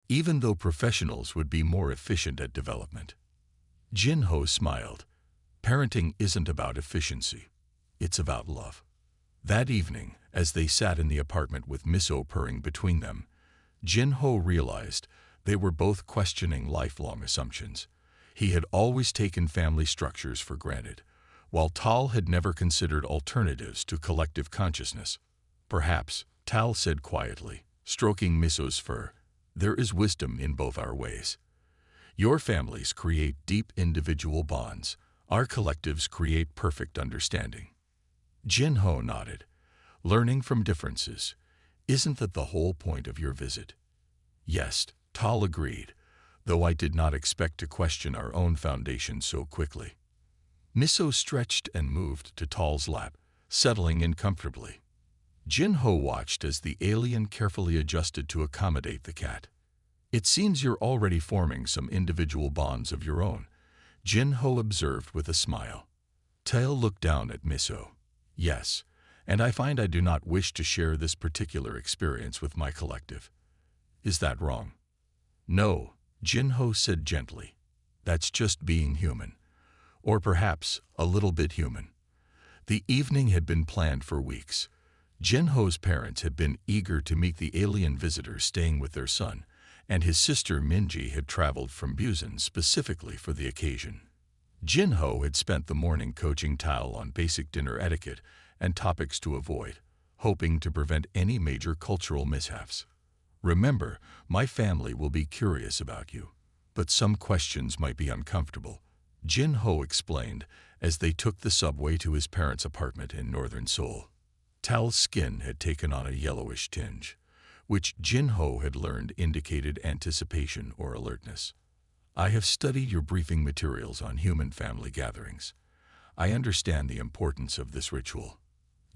even though professionals would be more efficient at development. Jin-Ho smiled. Parenting isn't about efficiency. It's about love. That evening, as they sat in the apartment with Miso purring between them, Jin-Ho realized they were both questioning lifelong assumptions. He had always taken family structures for granted, while Tal had never considered alternatives to collective consciousness. Perhaps, Tal said quietly, stroking Miso's fur, there is wisdom in both our ways. Your families create deep individual bonds. Our collectives create perfect understanding. Jin-Ho nodded. Learning from differences. Isn't that the whole point of your visit? Yes, Tal agreed, though I did not expect to question our own foundation so quickly. Miso stretched and moved to Tal's lap, settling in comfortably. Jin-Ho watched as the alien carefully adjusted to accommodate the cat. It seems you're already forming some individual bonds of your own, Jin-Ho observed with a smile. Tal looked down at Miso. Yes, and I find I do not wish to share this particular experience with my collective. Is that wrong? No, Jin-Ho said gently. That's just being human. Or perhaps a little bit human. The evening had been planned for weeks. Jin-Ho's parents had been eager to meet the alien visitor staying with their son, and his sister Minji had traveled from Busan specifically for the occasion. Jin-Ho had spent the morning coaching Tal on basic dinner etiquette and topics to avoid, hoping to prevent any major cultural mishaps. Remember, my family will be curious about you, but some questions might be uncomfortable, Jin-Ho explained as they took the subway to his parents' apartment in northern Seoul. Tal's skin had taken on a yellowish tinge, which Jin-Ho had learned indicated anticipation or alertness. I have studied your briefing materials on human family gatherings. I understand the importance of this ritual.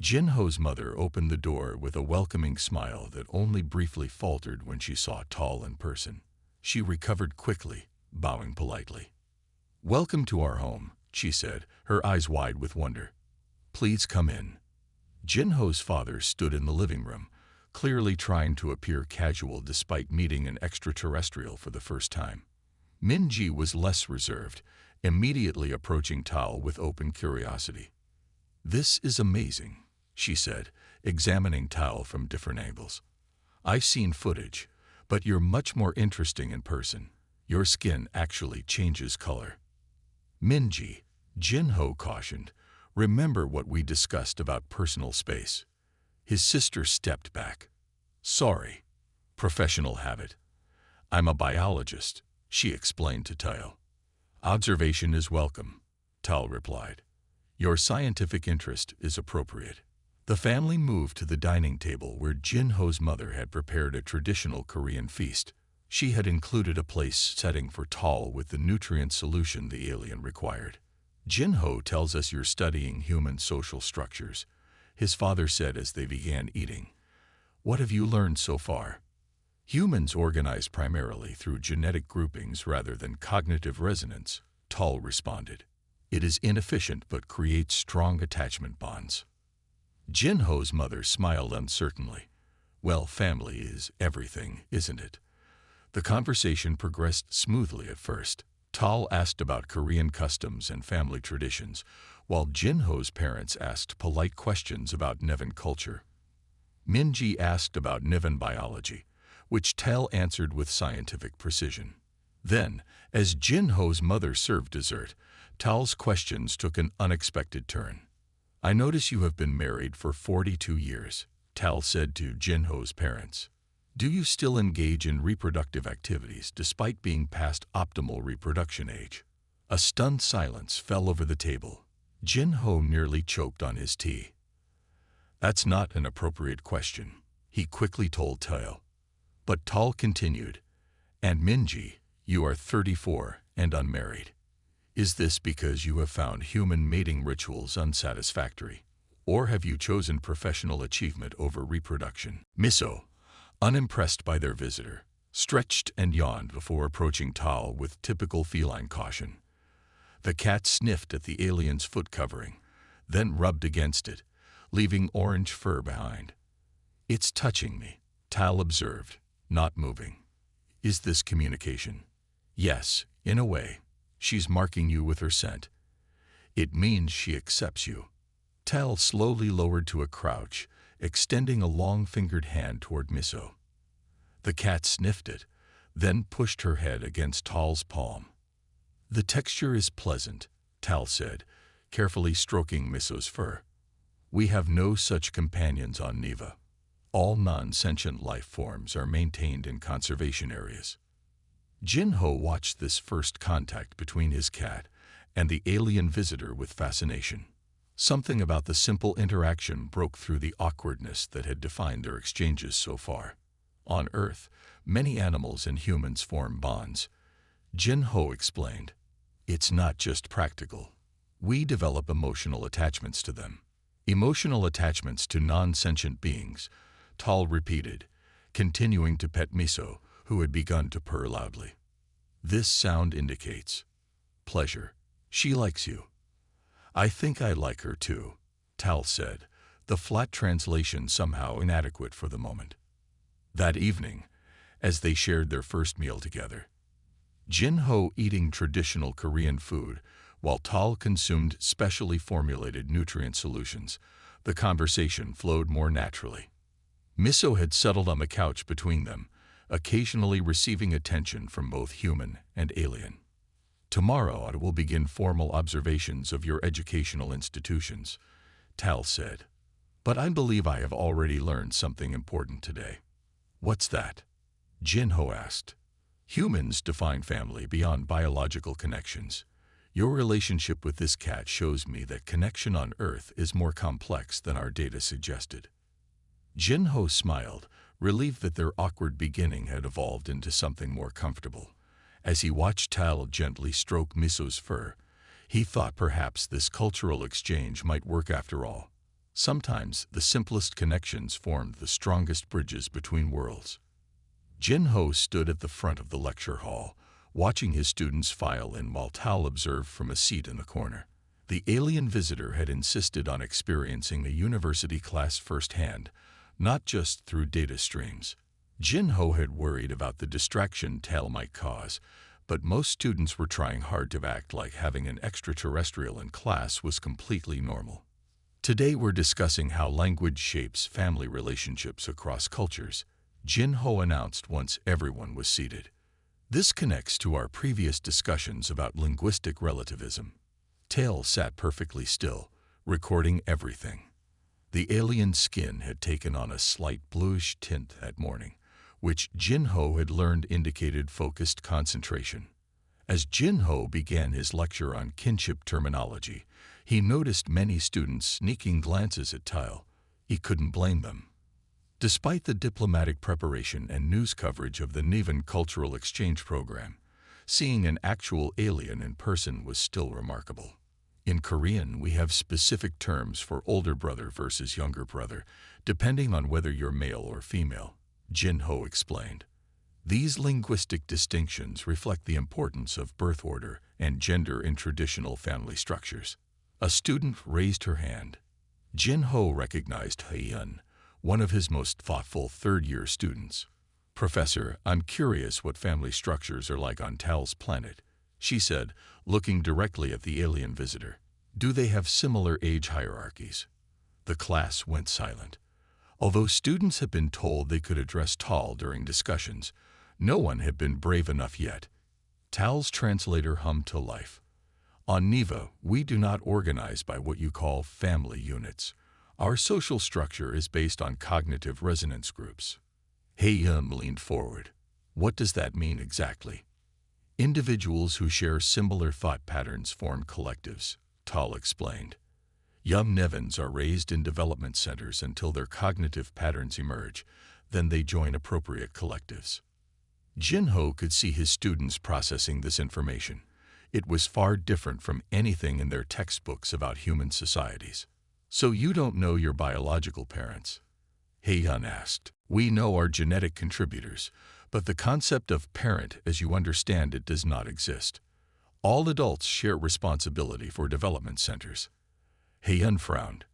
Jin-Ho's mother opened the door with a welcoming smile that only briefly faltered when she saw Tal in person. She recovered quickly, bowing politely. Welcome to our home, she said, her eyes wide with wonder. Please come in. Jin-Ho's father stood in the living room, clearly trying to appear casual despite meeting an extraterrestrial for the first time. Minji was less reserved, immediately approaching Tal with open curiosity. This is amazing, she said, examining Tal from different angles. I've seen footage, but you're much more interesting in person. Your skin actually changes color. Minji, Jin-Ho cautioned, remember what we discussed about personal space. His sister stepped back. Sorry. Professional habit. I'm a biologist, she explained to Tal. Observation is welcome, Tal replied. Your scientific interest is appropriate. The family moved to the dining table where Jin-Ho's mother had prepared a traditional Korean feast. She had included a place setting for Tal with the nutrient solution the alien required. Jin-Ho tells us you're studying human social structures, his father said as they began eating. What have you learned so far? Humans organize primarily through genetic groupings rather than cognitive resonance, Tal responded. It is inefficient but creates strong attachment bonds. Jin-Ho's mother smiled uncertainly. Well, family is everything, isn't it? The conversation progressed smoothly at first. Tal asked about Korean customs and family traditions, while Jin-Ho's parents asked polite questions about Nevan culture. Minji asked about Nevan biology, which Tal answered with scientific precision. Then, as Jin-Ho's mother served dessert, Tal's questions took an unexpected turn. I notice you have been married for 42 years, Tal said to Jin-Ho's parents. Do you still engage in reproductive activities despite being past optimal reproduction age? A stunned silence fell over the table. Jin-Ho nearly choked on his tea. That's not an appropriate question, he quickly told Tal. But Tal continued, and Minji, you are 34 and unmarried. Is this because you have found human mating rituals unsatisfactory? Or have you chosen professional achievement over reproduction? Miso, unimpressed by their visitor, stretched and yawned before approaching Tal with typical feline caution. The cat sniffed at the alien's foot covering, then rubbed against it, leaving orange fur behind. It's touching me, Tal observed, not moving. Is this communication? Yes, in a way. She's marking you with her scent. It means she accepts you. Tal slowly lowered to a crouch, extending a long-fingered hand toward Miso. The cat sniffed it, then pushed her head against Tal's palm. The texture is pleasant, Tal said, carefully stroking Miso's fur. We have no such companions on Neva. All non-sentient life forms are maintained in conservation areas. Jinho watched this first contact between his cat and the alien visitor with fascination. Something about the simple interaction broke through the awkwardness that had defined their exchanges so far. On Earth, many animals and humans form bonds. Jinho explained, "It's not just practical. We develop emotional attachments to them." Emotional attachments to non-sentient beings, Tal repeated, continuing to pet Miso, who had begun to purr loudly. This sound indicates pleasure. She likes you. I think I like her too, Tal said, the flat translation somehow inadequate for the moment. That evening, as they shared their first meal together, Jinho eating traditional Korean food while Tal consumed specially formulated nutrient solutions, the conversation flowed more naturally. Miso had settled on the couch between them, occasionally receiving attention from both human and alien. Tomorrow I will begin formal observations of your educational institutions, Tal said. But I believe I have already learned something important today. What's that? Jinho asked. Humans define family beyond biological connections. Your relationship with this cat shows me that connection on Earth is more complex than our data suggested. Jinho smiled, relieved that their awkward beginning had evolved into something more comfortable. As he watched Tal gently stroke Miso's fur, he thought perhaps this cultural exchange might work after all. Sometimes the simplest connections formed the strongest bridges between worlds. Jinho stood at the front of the lecture hall, watching his students file in while Tal observed from a seat in the corner. The alien visitor had insisted on experiencing a university class firsthand, not just through data streams. Jinho had worried about the distraction Tal might cause, but most students were trying hard to act like having an extraterrestrial in class was completely normal. Today we're discussing how language shapes family relationships across cultures, Jinho announced once everyone was seated. This connects to our previous discussions about linguistic relativism. Tal sat perfectly still, recording everything. The alien skin had taken on a slight bluish tint that morning, which Jinho had learned indicated focused concentration. As Jinho began his lecture on kinship terminology, he noticed many students sneaking glances at Tal. He couldn't blame them. Despite the diplomatic preparation and news coverage of the Nevan Cultural Exchange Program, seeing an actual alien in person was still remarkable. In Korean, we have specific terms for older brother versus younger brother, depending on whether you're male or female, Jinho explained. These linguistic distinctions reflect the importance of birth order and gender in traditional family structures. A student raised her hand. Jinho recognized Hae-yun, one of his most thoughtful third-year students. Professor, I'm curious what family structures are like on Tal's planet, she said, looking directly at the alien visitor. Do they have similar age hierarchies? The class went silent. Although students had been told they could address Tal during discussions, no one had been brave enough yet. Tal's translator hummed to life. On Neva, we do not organize by what you call family units. Our social structure is based on cognitive resonance groups. Hae-yun leaned forward. What does that mean exactly? Individuals who share similar thought patterns form collectives, Tal explained. Young Nevans are raised in development centers until their cognitive patterns emerge, then they join appropriate collectives. Jinho could see his students processing this information. It was far different from anything in their textbooks about human societies. So you don't know your biological parents? Hae-yun asked. We know our genetic contributors, but the concept of parent as you understand it does not exist. All adults share responsibility for development centers. Hae-yun frowned.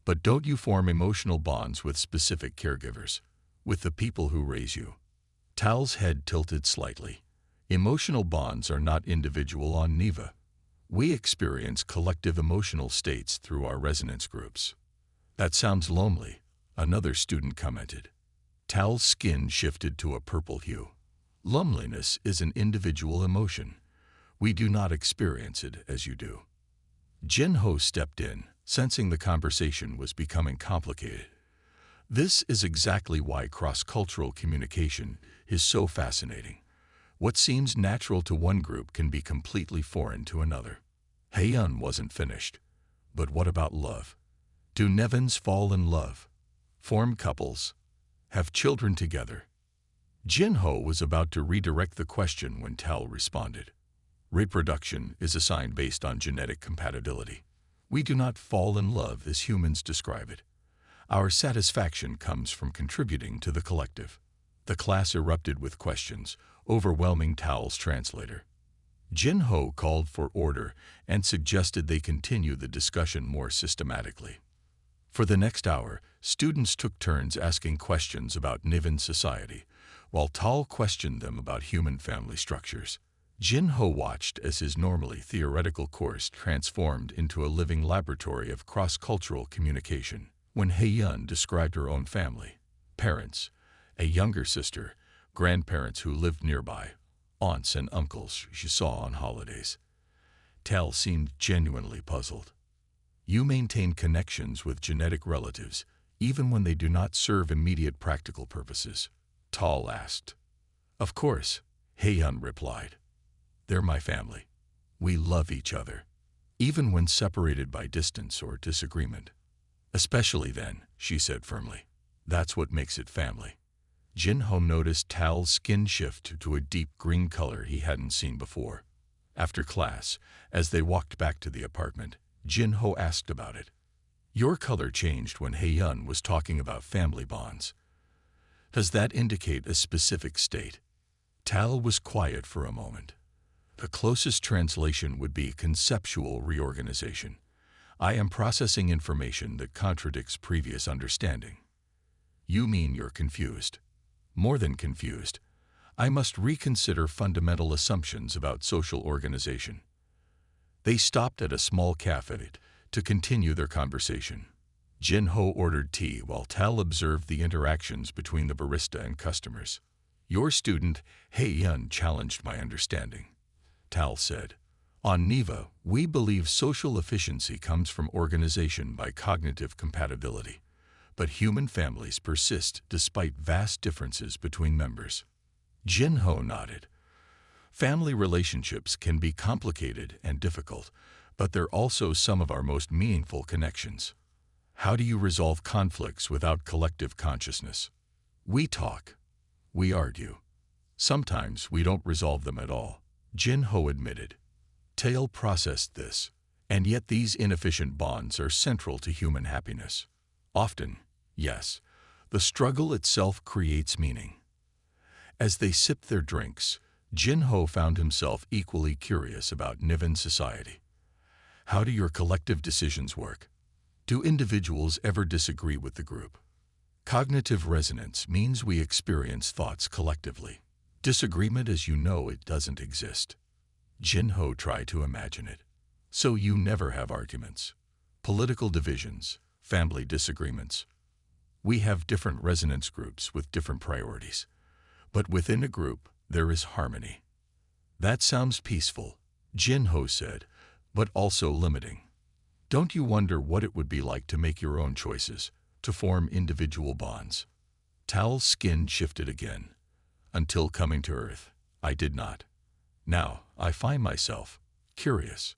But don't you form emotional bonds with specific caregivers, with the people who raise you? Tal's head tilted slightly. Emotional bonds are not individual on Neva. We experience collective emotional states through our resonance groups. That sounds lonely, another student commented. Tal's skin shifted to a purple hue. Loneliness is an individual emotion. We do not experience it as you do. Jin-Ho stepped in, sensing the conversation was becoming complicated. This is exactly why cross-cultural communication is so fascinating. What seems natural to one group can be completely foreign to another. Haeyun wasn't finished. But what about love? Do Nevins fall in love? Form couples? Have children together? Jin-Ho was about to redirect the question when Tal responded. Reproduction is assigned based on genetic compatibility. We do not fall in love as humans describe it. Our satisfaction comes from contributing to the collective. The class erupted with questions, overwhelming Tal's translator. Jin-Ho called for order and suggested they continue the discussion more systematically. For the next hour, students took turns asking questions about Niven society, while Tal questioned them about human family structures. Jin-Ho watched as his normally theoretical course transformed into a living laboratory of cross-cultural communication. When Haeyun described her own family, parents, a younger sister, grandparents who lived nearby, aunts and uncles she saw on holidays, Tal seemed genuinely puzzled. You maintain connections with genetic relatives, even when they do not serve immediate practical purposes? Tal asked. Of course, Haeyun replied. They're my family. We love each other, even when separated by distance or disagreement. Especially then, she said firmly. That's what makes it family. Jin-Ho noticed Tal's skin shift to a deep green color he hadn't seen before. After class, as they walked back to the apartment, Jin-Ho asked about it. Your color changed when Haeyun was talking about family bonds. Does that indicate a specific state? Tal was quiet for a moment. The closest translation would be conceptual reorganization. I am processing information that contradicts previous understanding. You mean you're confused? More than confused. I must reconsider fundamental assumptions about social organization. They stopped at a small cafe to continue their conversation. Jin-Ho ordered tea while Tal observed the interactions between the barista and customers. Your student, Haeyun, challenged my understanding. Tal said, on Neva, we believe social efficiency comes from organization by cognitive compatibility, but human families persist despite vast differences between members. Jin-Ho nodded. Family relationships can be complicated and difficult, but they're also some of our most meaningful connections. How do you resolve conflicts without collective consciousness? We talk. We argue. Sometimes we don't resolve them at all, Jin-Ho admitted. Tal processed this, and yet these inefficient bonds are central to human happiness. Often, yes, the struggle itself creates meaning. As they sipped their drinks, Jin-Ho found himself equally curious about Niven society. How do your collective decisions work? Do individuals ever disagree with the group? Cognitive resonance means we experience thoughts collectively. Disagreement, as you know, it doesn't exist. Jin-Ho tried to imagine it. So you never have arguments, political divisions, family disagreements. We have different resonance groups with different priorities. But within a group, there is harmony. That sounds peaceful, Jin-Ho said, but also limiting. Don't you wonder what it would be like to make your own choices, to form individual bonds? Tal's skin shifted again. Until coming to Earth, I did not. Now, I find myself curious.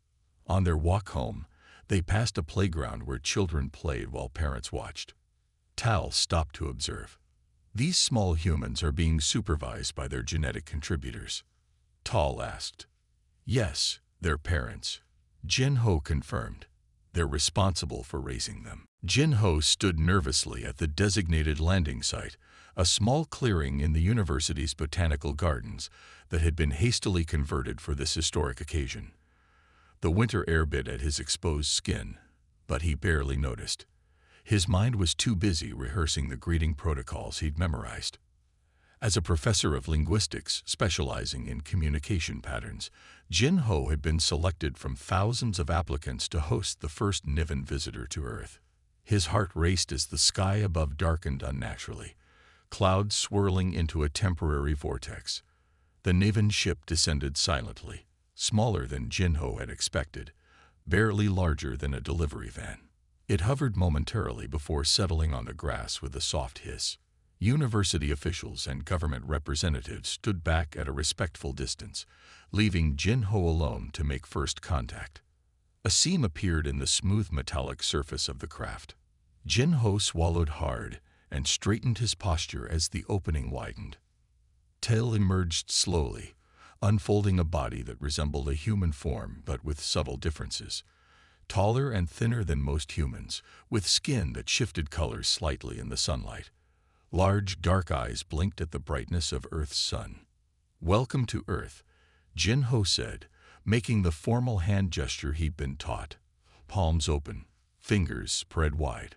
On their walk home, they passed a playground where children played while parents watched. Tal stopped to observe. These small humans are being supervised by their genetic contributors. Tal asked. Yes, their parents. Jin-Ho confirmed. They're responsible for raising them. Jin-Ho stood nervously at the designated landing site, a small clearing in the university's botanical gardens that had been hastily converted for this historic occasion. The winter air bit at his exposed skin, but he barely noticed. His mind was too busy rehearsing the greeting protocols he'd memorized. As a professor of linguistics specializing in communication patterns, Jin Ho had been selected from thousands of applicants to host the first Niven visitor to Earth. His heart raced as the sky above darkened unnaturally, clouds swirling into a temporary vortex. The Niven ship descended silently, smaller than Jin Ho had expected, barely larger than a delivery van. It hovered momentarily before settling on the grass with a soft hiss. University officials and government representatives stood back at a respectful distance, leaving Jin Ho alone to make first contact. A seam appeared in the smooth metallic surface of the craft. Jin Ho swallowed hard and straightened his posture as the opening widened. Tail emerged slowly, unfolding a body that resembled a human form but with subtle differences. Taller and thinner than most humans, with skin that shifted colors slightly in the sunlight. Large, dark eyes blinked at the brightness of Earth's sun. "Welcome to Earth," Jin Ho said, making the formal hand gesture he'd been taught. Palms open, fingers spread wide.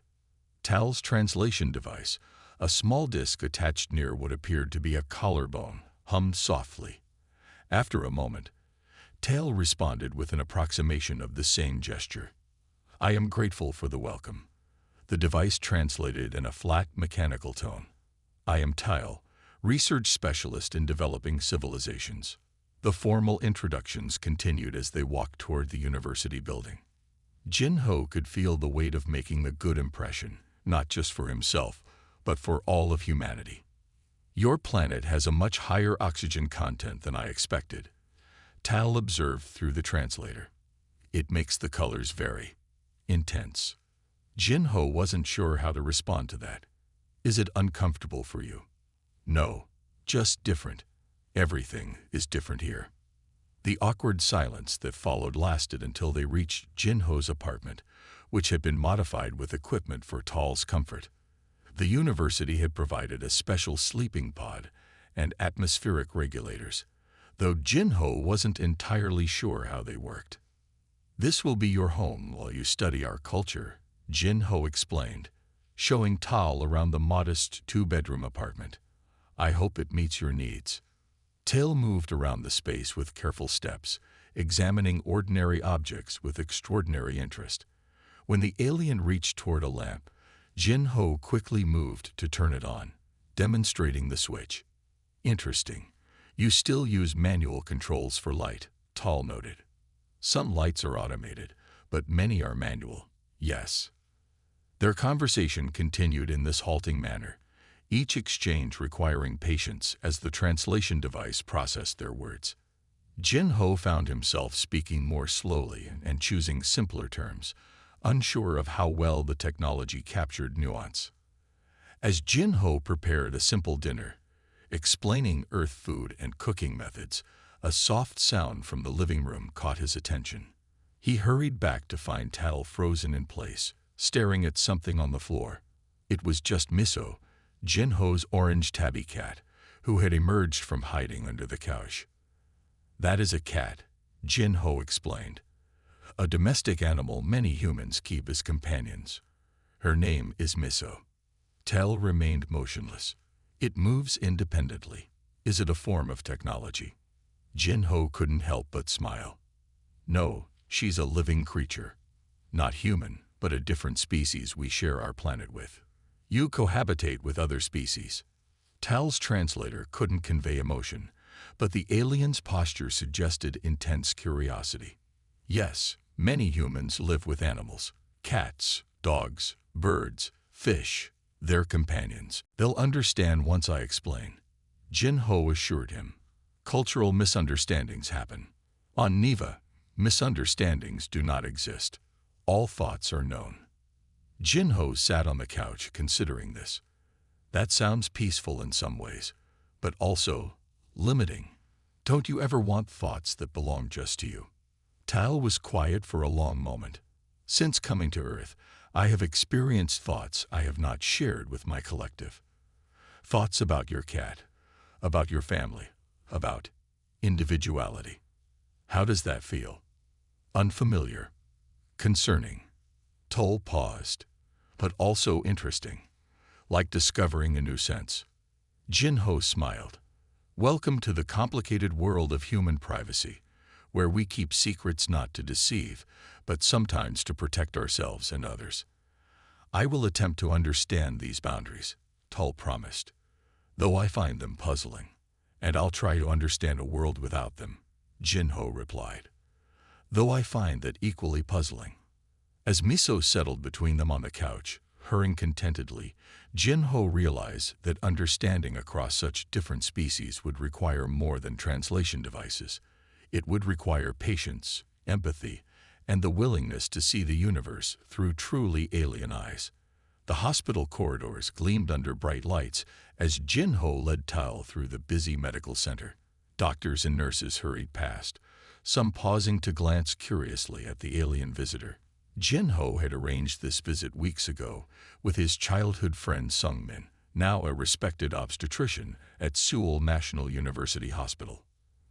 Tal's translation device, a small disc attached near what appeared to be a collarbone, hummed softly. After a moment, Tal responded with an approximation of the same gesture. "I am grateful for the welcome." The device translated in a flat, mechanical tone. "I am Tal, research specialist in developing civilizations." The formal introductions continued as they walked toward the university building. Jin Ho could feel the weight of making the good impression, not just for himself, but for all of humanity. "Your planet has a much higher oxygen content than I expected," Tal observed through the translator. "It makes the colors very intense." Jin Ho wasn't sure how to respond to that. "Is it uncomfortable for you?" "No, just different. Everything is different here." The awkward silence that followed lasted until they reached Jin Ho's apartment, which had been modified with equipment for Tal's comfort. The university had provided a special sleeping pod and atmospheric regulators, though Jin Ho wasn't entirely sure how they worked. "This will be your home while you study our culture," Jin Ho explained, showing Tal around the modest two-bedroom apartment. "I hope it meets your needs." Tal moved around the space with careful steps, examining ordinary objects with extraordinary interest. When the alien reached toward a lamp, Jin Ho quickly moved to turn it on, demonstrating the switch. "Interesting. You still use manual controls for light," Tal noted. "Some lights are automated, but many are manual." "Yes." Their conversation continued in this halting manner, each exchange requiring patience as the translation device processed their words. Jin Ho found himself speaking more slowly and choosing simpler terms, unsure of how well the technology captured nuance. As Jin Ho prepared a simple dinner, explaining Earth food and cooking methods, a soft sound from the living room caught his attention. He hurried back to find Tal frozen in place, staring at something on the floor. It was just Miso, Jin Ho's orange tabby cat, who had emerged from hiding under the couch. "That is a cat," Jin Ho explained. "A domestic animal many humans keep as companions. Her name is Miso." Tal remained motionless. "It moves independently. Is it a form of technology?" Jin Ho couldn't help but smile. "No, she's a living creature. Not human, but a different species we share our planet with. You cohabitate with other species." Tal's translator couldn't convey emotion, but the alien's posture suggested intense curiosity. "Yes, many humans live with animals. Cats, dogs, birds, fish. They're companions. They'll understand once I explain," Jin Ho assured him. "Cultural misunderstandings happen. On Neva, misunderstandings do not exist. All thoughts are known." Jin Ho sat on the couch considering this. That sounds peaceful in some ways, but also limiting. Don't you ever want thoughts that belong just to you? Tal was quiet for a long moment. "Since coming to Earth, I have experienced thoughts I have not shared with my collective. Thoughts about your cat, about your family, about individuality. How does that feel? Unfamiliar, concerning." Tal paused, "but also interesting, like discovering a new sense." Jin-Ho smiled. Welcome to the complicated world of human privacy, where we keep secrets not to deceive, but sometimes to protect ourselves and others. I will attempt to understand these boundaries, Tal promised, though I find them puzzling. And I'll try to understand a world without them, Jin-Ho replied, though I find that equally puzzling. As Miso settled between them on the couch, purring contentedly, Jin-Ho realized that understanding across such different species would require more than translation devices. It would require patience, empathy, and the willingness to see the universe through truly alien eyes. The hospital corridors gleamed under bright lights as Jin-Ho led Tal through the busy medical center. Doctors and nurses hurried past, some pausing to glance curiously at the alien visitor. Jin-Ho had arranged this visit weeks ago with his childhood friend Sung-min, now a respected obstetrician at Seoul National University Hospital.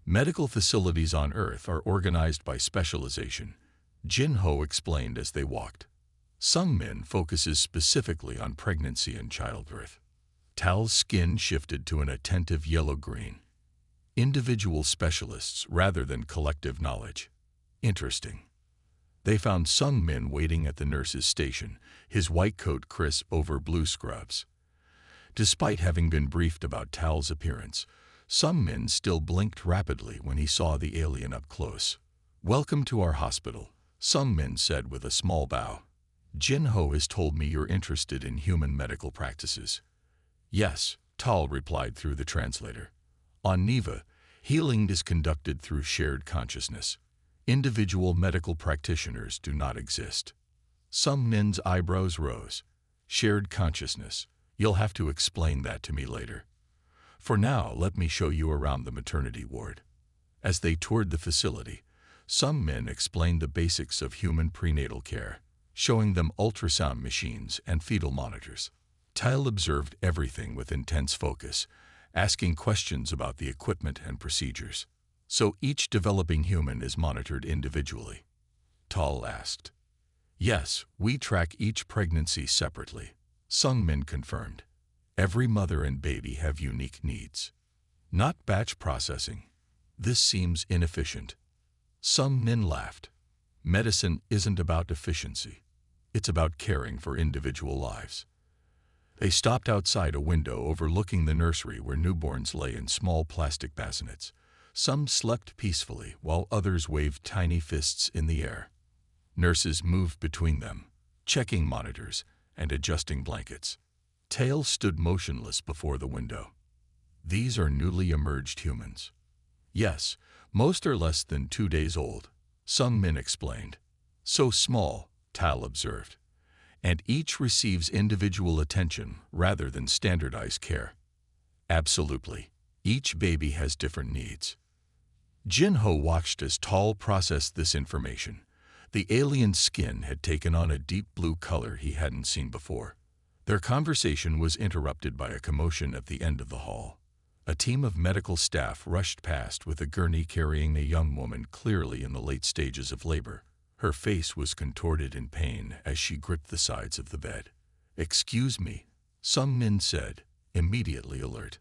Medical facilities on Earth are organized by specialization, Jin-Ho explained as they walked. Sung-min focuses specifically on pregnancy and childbirth. Tal's skin shifted to an attentive yellow-green. Individual specialists rather than collective knowledge. Interesting. They found Sung-min waiting at the nurse's station, his white coat crisp over blue scrubs. Despite having been briefed about Tal's appearance, Sung-min still blinked rapidly when he saw the alien up close. "Welcome to our hospital," Sung-min said with a small bow. "Jin-Ho has told me you're interested in human medical practices." "Yes," Tal replied through the translator. "On Neva, healing is conducted through shared consciousness. Individual medical practitioners do not exist." Sung-min's eyebrows rose. "Shared consciousness. You'll have to explain that to me later. For now, let me show you around the maternity ward." As they toured the facility, Sung-min explained the basics of human prenatal care, showing them ultrasound machines and fetal monitors. Tal observed everything with intense focus, asking questions about the equipment and procedures. "So each developing human is monitored individually?" Tal asked. "Yes, we track each pregnancy separately," Sung-min confirmed. "Every mother and baby have unique needs. Not batch processing. This seems inefficient." Sung-min laughed. "Medicine isn't about efficiency. It's about caring for individual lives." They stopped outside a window overlooking the nursery where newborns lay in small plastic bassinets. Some slept peacefully while others waved tiny fists in the air. Nurses moved between them, checking monitors and adjusting blankets. Tal stood motionless before the window. "These are newly emerged humans." "Yes, most are less than 2 days old," Sung-min explained. "So small," Tal observed, "and each receives individual attention rather than standardized care." "Absolutely. Each baby has different needs." Jin-Ho watched as Tal processed this information. The alien's skin had taken on a deep blue color he hadn't seen before. Their conversation was interrupted by a commotion at the end of the hall. A team of medical staff rushed past with a gurney carrying a young woman clearly in the late stages of labor. Her face was contorted in pain as she gripped the sides of the bed. "Excuse me," Sung-min said, immediately alert.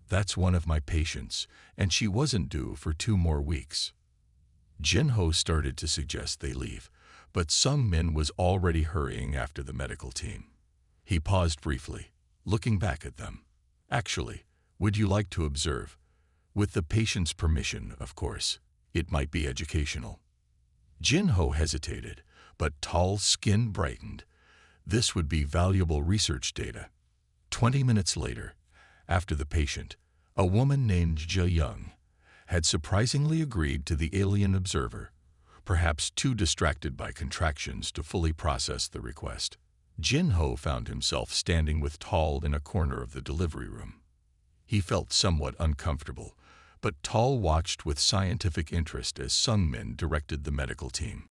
"That's one of my patients, and she wasn't due for 2 more weeks." Jin-Ho started to suggest they leave, but Sung-min was already hurrying after the medical team. He paused briefly, looking back at them. "Actually, would you like to observe? With the patient's permission, of course. It might be educational." Jin-Ho hesitated, but Tal's skin brightened. This would be valuable research data. 20 minutes later, after the patient, a woman named Ja-young, had surprisingly agreed to the alien observer, perhaps too distracted by contractions to fully process the request. Jin-Ho found himself standing with Tal in a corner of the delivery room. He felt somewhat uncomfortable, but Tal watched with scientific interest as Sung-min directed the medical team.